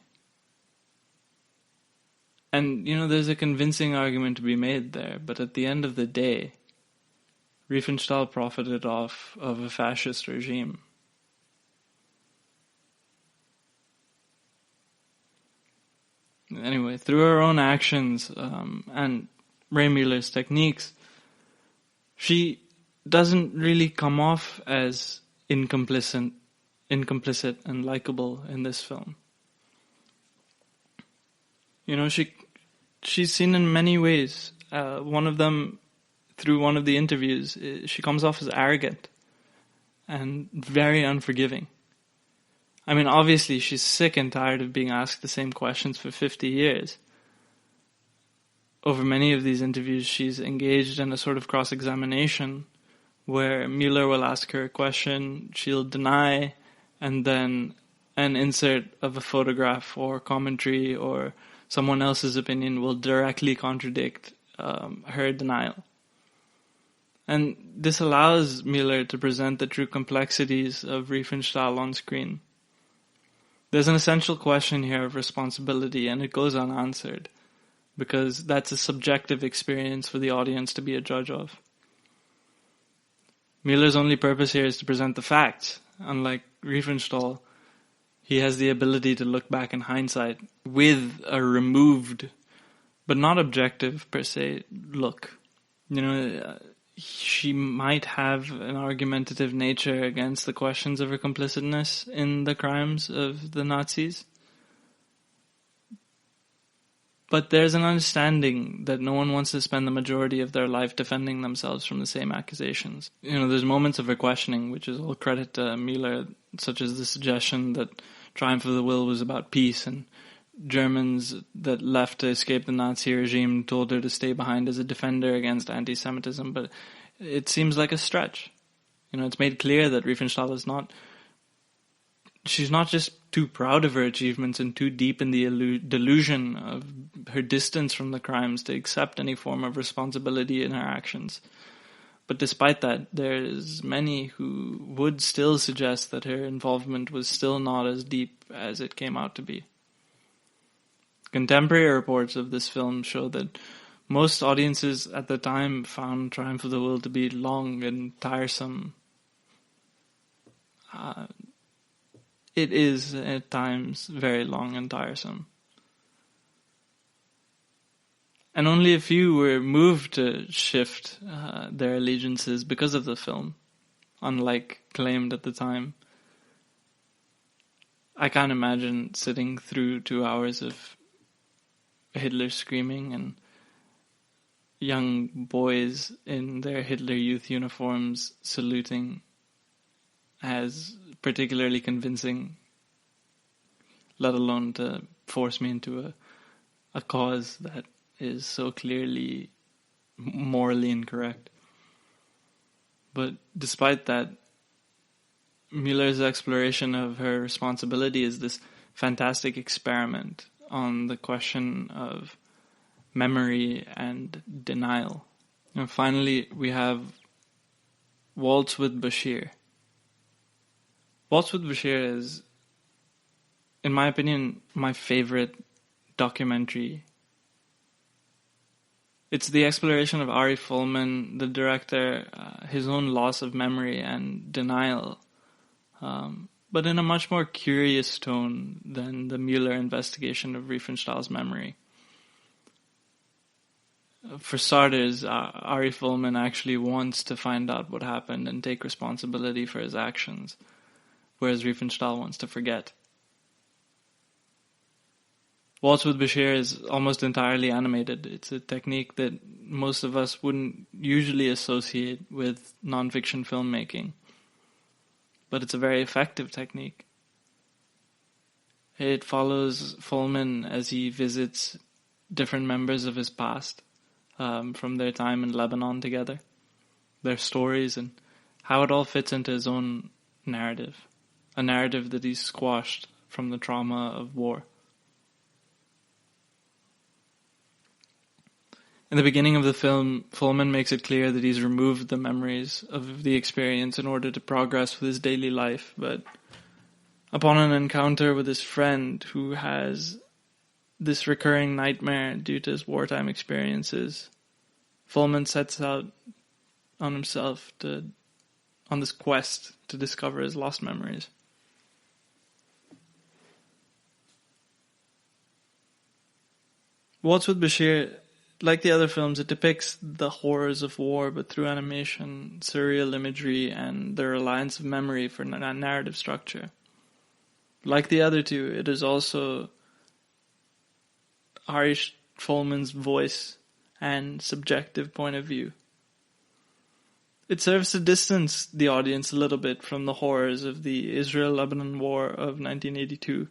And, you know, there's a convincing argument to be made there, but at the end of the day, Riefenstahl profited off of a fascist regime. Anyway, through her own actions and Ray Mueller's techniques, she doesn't really come off as incomplicit and likable in this film. You know, she's seen in many ways. One of them, through one of the interviews, she comes off as arrogant and very unforgiving. I mean, obviously, she's sick and tired of being asked the same questions for 50 years. Over many of these interviews, she's engaged in a sort of cross-examination where Mueller will ask her a question, she'll deny, and then an insert of a photograph or commentary or someone else's opinion will directly contradict her denial. And this allows Mueller to present the true complexities of Riefenstahl on screen. There's an essential question here of responsibility, and it goes unanswered, because that's a subjective experience for the audience to be a judge of. Mueller's only purpose here is to present the facts. Unlike Riefenstahl, he has the ability to look back in hindsight with a removed, but not objective per se, look. You know, she might have an argumentative nature against the questions of her complicitness in the crimes of the Nazis. But there's an understanding that no one wants to spend the majority of their life defending themselves from the same accusations. You know, there's moments of her questioning, which is all credit to Mueller, such as the suggestion that Triumph of the Will was about peace, and Germans that left to escape the Nazi regime told her to stay behind as a defender against anti-Semitism, but it seems like a stretch. You know, it's made clear that Riefenstahl is not... She's not just too proud of her achievements and too deep in the delusion of her distance from the crimes to accept any form of responsibility in her actions. But despite that, there's many who would still suggest that her involvement was still not as deep as it came out to be. Contemporary reports of this film show that most audiences at the time found Triumph of the Will to be long and tiresome. It is, at times, very long and tiresome. And only a few were moved to shift their allegiances because of the film, unlike claimed at the time. I can't imagine sitting through 2 hours of Hitler screaming and young boys in their Hitler Youth uniforms saluting as particularly convincing, let alone to force me into a cause that is so clearly morally incorrect. But despite that, Mueller's exploration of her responsibility is this fantastic experiment on the question of memory and denial. And finally, we have Waltz with Bashir. Waltz with Bashir is, in my opinion, my favorite documentary. It's the exploration of Ari Folman, the director, his own loss of memory and denial, but in a much more curious tone than the Mueller investigation of Riefenstahl's memory. For starters, Ari Folman actually wants to find out what happened and take responsibility for his actions, whereas Riefenstahl wants to forget. Waltz with Bashir is almost entirely animated. It's a technique that most of us wouldn't usually associate with nonfiction filmmaking, but it's a very effective technique. It follows Folman as he visits different members of his past, from their time in Lebanon together, their stories, and how it all fits into his own narrative, a narrative that he's squashed from the trauma of war. In the beginning of the film, Folman makes it clear that he's removed the memories of the experience in order to progress with his daily life, but upon an encounter with his friend who has this recurring nightmare due to his wartime experiences, Folman sets out on himself on this quest to discover his lost memories. Waltz with Bashir, like the other films, it depicts the horrors of war, but through animation, surreal imagery, and the reliance of memory for narrative structure. Like the other two, it is also Harish Folman's voice and subjective point of view. It serves to distance the audience a little bit from the horrors of the Israel-Lebanon War of 1982.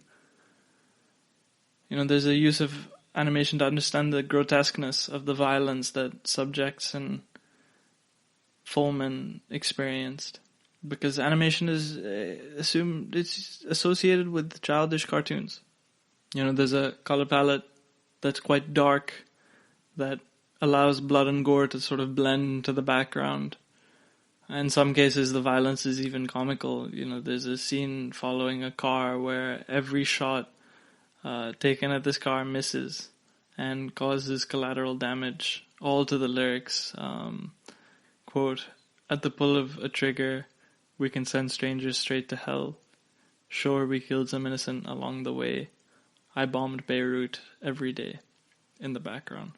There's a use of animation to understand the grotesqueness of the violence that subjects and Folman experienced. Because animation is assumed, it's associated with childish cartoons. There's a color palette that's quite dark, that allows blood and gore to sort of blend into the background. In some cases, the violence is even comical. There's a scene following a car where every shot taken at this car misses and causes collateral damage, all to the lyrics. Quote, "At the pull of a trigger, we can send strangers straight to hell. Sure, we killed some innocent along the way. I bombed Beirut every day," in the background.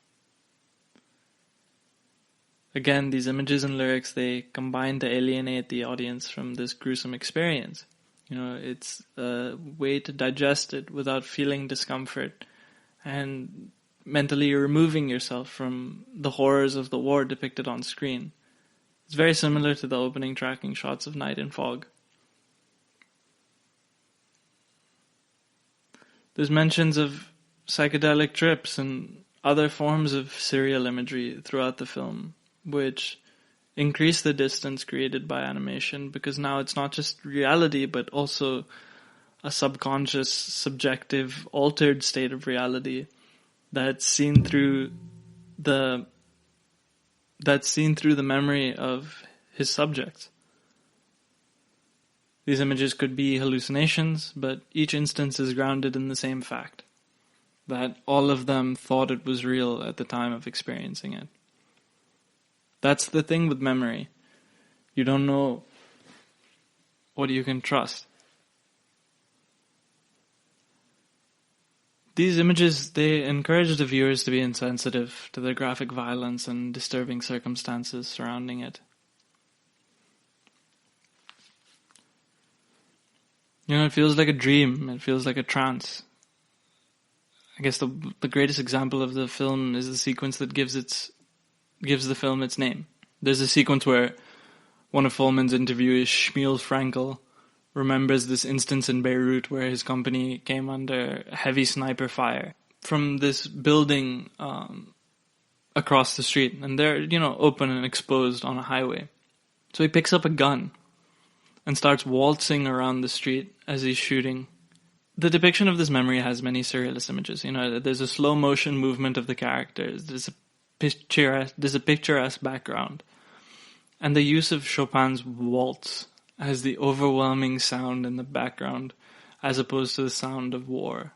Again, these images and lyrics, they combine to alienate the audience from this gruesome experience. It's a way to digest it without feeling discomfort and mentally removing yourself from the horrors of the war depicted on screen. It's very similar to the opening tracking shots of Night and Fog. There's mentions of psychedelic trips and other forms of surreal imagery throughout the film, which increase the distance created by animation, because now it's not just reality, but also a subconscious, subjective, altered state of reality that's seen through the memory of his subjects. These images could be hallucinations, but each instance is grounded in the same fact, that all of them thought it was real at the time of experiencing it. That's the thing with memory. You don't know what you can trust. These images, they encourage the viewers to be insensitive to the graphic violence and disturbing circumstances surrounding it. It feels like a dream. It feels like a trance. I guess the greatest example of the film is the sequence that gives the film its name. There's a sequence where one of Folman's interviewees, Shmuel Frankel, remembers this instance in Beirut where his company came under heavy sniper fire from this building across the street, and they're, open and exposed on a highway. So he picks up a gun and starts waltzing around the street as he's shooting. The depiction of this memory has many surrealist images. There's a slow motion movement of the characters. There's a picturesque background. And the use of Chopin's Waltz as the overwhelming sound in the background as opposed to the sound of war.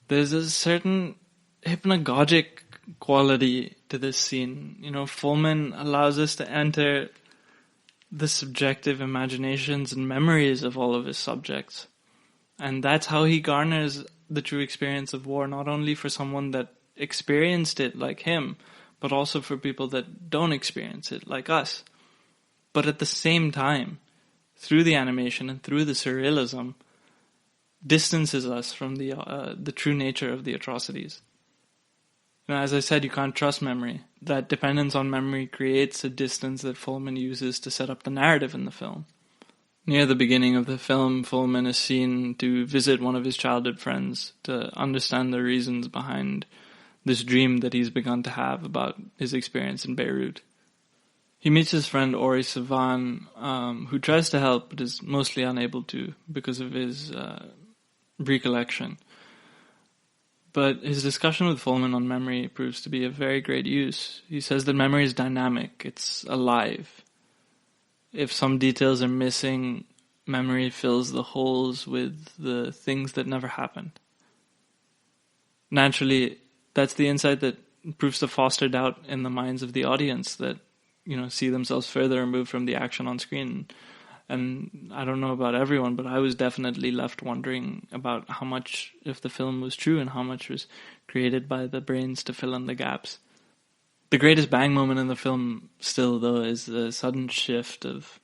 There's a certain hypnagogic quality to this scene. Folman allows us to enter the subjective imaginations and memories of all of his subjects. And that's how he garners the true experience of war, not only for someone that experienced it like him, but also for people that don't experience it like us. But at the same time, through the animation and through the surrealism, distances us from the true nature of the atrocities. As I said, you can't trust memory. That dependence on memory creates a distance that Folman uses to set up the narrative in the film. Near the beginning of the film, Folman is seen to visit one of his childhood friends to understand the reasons behind this dream that he's begun to have about his experience in Beirut. He meets his friend Ori Savan, who tries to help but is mostly unable to because of his recollection. But his discussion with Folman on memory proves to be of very great use. He says that memory is dynamic, it's alive. If some details are missing, memory fills the holes with the things that never happened. Naturally, that's the insight that proves to foster doubt in the minds of the audience that, see themselves further removed from the action on screen. And I don't know about everyone, but I was definitely left wondering about how much of the film was true and how much was created by the brains to fill in the gaps. The greatest bang moment in the film still, though, is the sudden shift of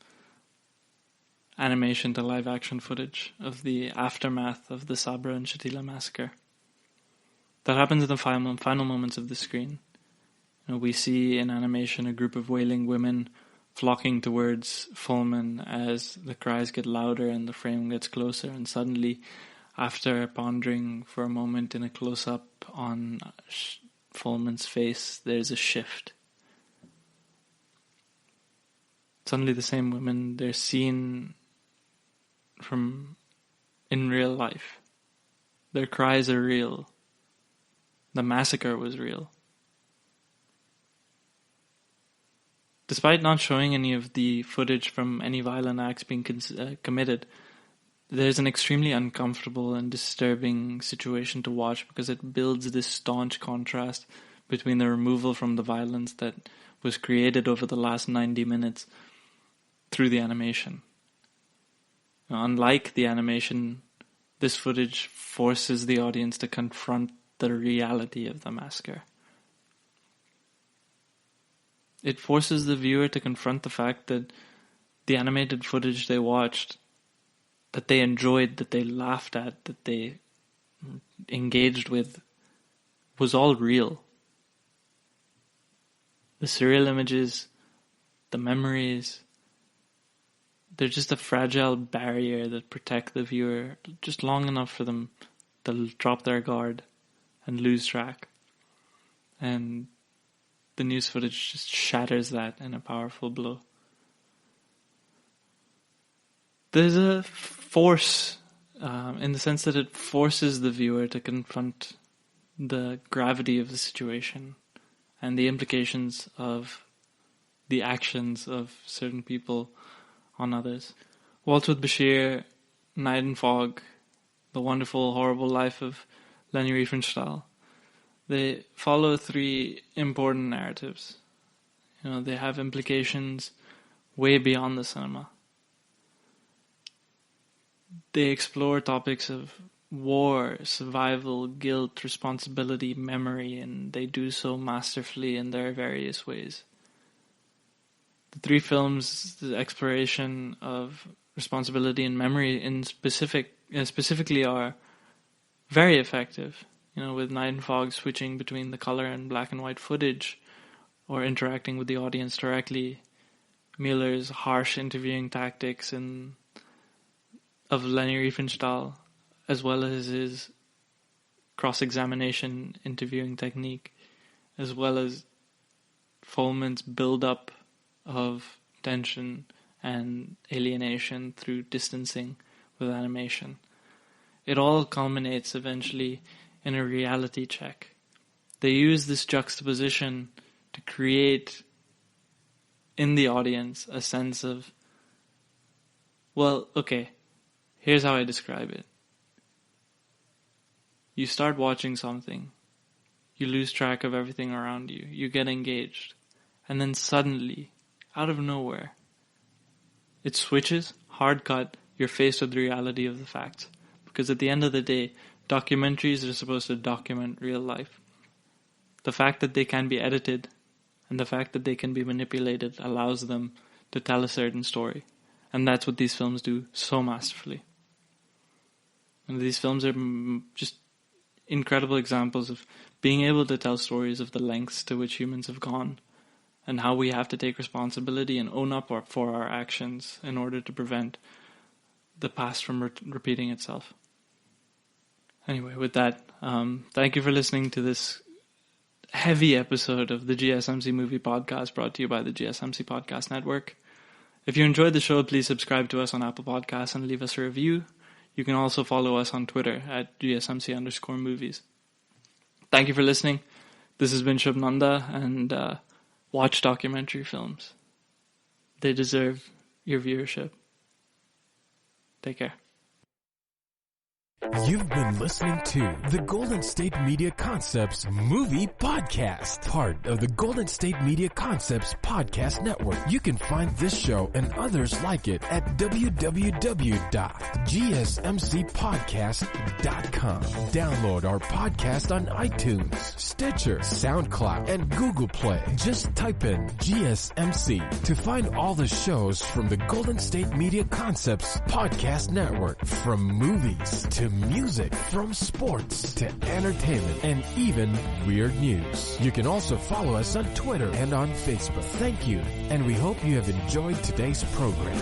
animation to live action footage of the aftermath of the Sabra and Shatila massacre. That happens in the final moments of the screen. We see in animation a group of wailing women flocking towards Fullman as the cries get louder and the frame gets closer, and suddenly, after pondering for a moment in a close-up on Fullman's face, there's a shift. Suddenly the same women, they're seen from in real life. Their cries are real. The massacre was real. Despite not showing any of the footage from any violent acts being committed, there's an extremely uncomfortable and disturbing situation to watch because it builds this staunch contrast between the removal from the violence that was created over the last 90 minutes through the animation. Unlike the animation, this footage forces the audience to confront the reality of the massacre. It forces the viewer to confront the fact that the animated footage they watched, that they enjoyed, that they laughed at, that they engaged with, was all real. The surreal images, the memories, they're just a fragile barrier that protect the viewer just long enough for them to drop their guard and lose track. And the news footage just shatters that in a powerful blow. There's a force in the sense that it forces the viewer to confront the gravity of the situation and the implications of the actions of certain people on others. Waltz with Bashir, Night and Fog, The Wonderful Horrible Life of Leni Riefenstahl. They follow three important narratives. They have implications way beyond the cinema. They explore topics of war, survival, guilt, responsibility, memory, and they do so masterfully in their various ways. The three films, the exploration of responsibility and memory specifically are very effective. With Night and Fog switching between the color and black and white footage or interacting with the audience directly. Miller's harsh interviewing tactics of Leni Riefenstahl, as well as his cross-examination interviewing technique, as well as Fullman's build-up of tension and alienation through distancing with animation. It all culminates eventually in a reality check. They use this juxtaposition to create in the audience a sense of, well, okay, here's how I describe it. You start watching something, you lose track of everything around you, you get engaged, and then suddenly, out of nowhere, it switches, hard cut, you're faced with the reality of the facts. Because at the end of the day, documentaries are supposed to document real life. The fact that they can be edited and the fact that they can be manipulated allows them to tell a certain story. And that's what these films do so masterfully. And these films are just incredible examples of being able to tell stories of the lengths to which humans have gone and how we have to take responsibility and own up for our actions in order to prevent the past from repeating itself. Anyway, with that, thank you for listening to this heavy episode of the GSMC Movie Podcast brought to you by the GSMC Podcast Network. If you enjoyed the show, please subscribe to us on Apple Podcasts and leave us a review. You can also follow us on Twitter at GSMC_movies. Thank you for listening. This has been Shubh Nanda, and watch documentary films. They deserve your viewership. Take care. You've been listening to the Golden State Media Concepts Movie Podcast, part of the Golden State Media Concepts Podcast Network. You can find this show and others like it at www.gsmcpodcast.com. Download our podcast on iTunes, Stitcher, SoundCloud, and Google Play. Just type in GSMC to find all the shows from the Golden State Media Concepts Podcast Network, from movies to music, from sports to entertainment, and even weird news. You can also follow us on Twitter and on Facebook. Thank you, and we hope you have enjoyed today's program.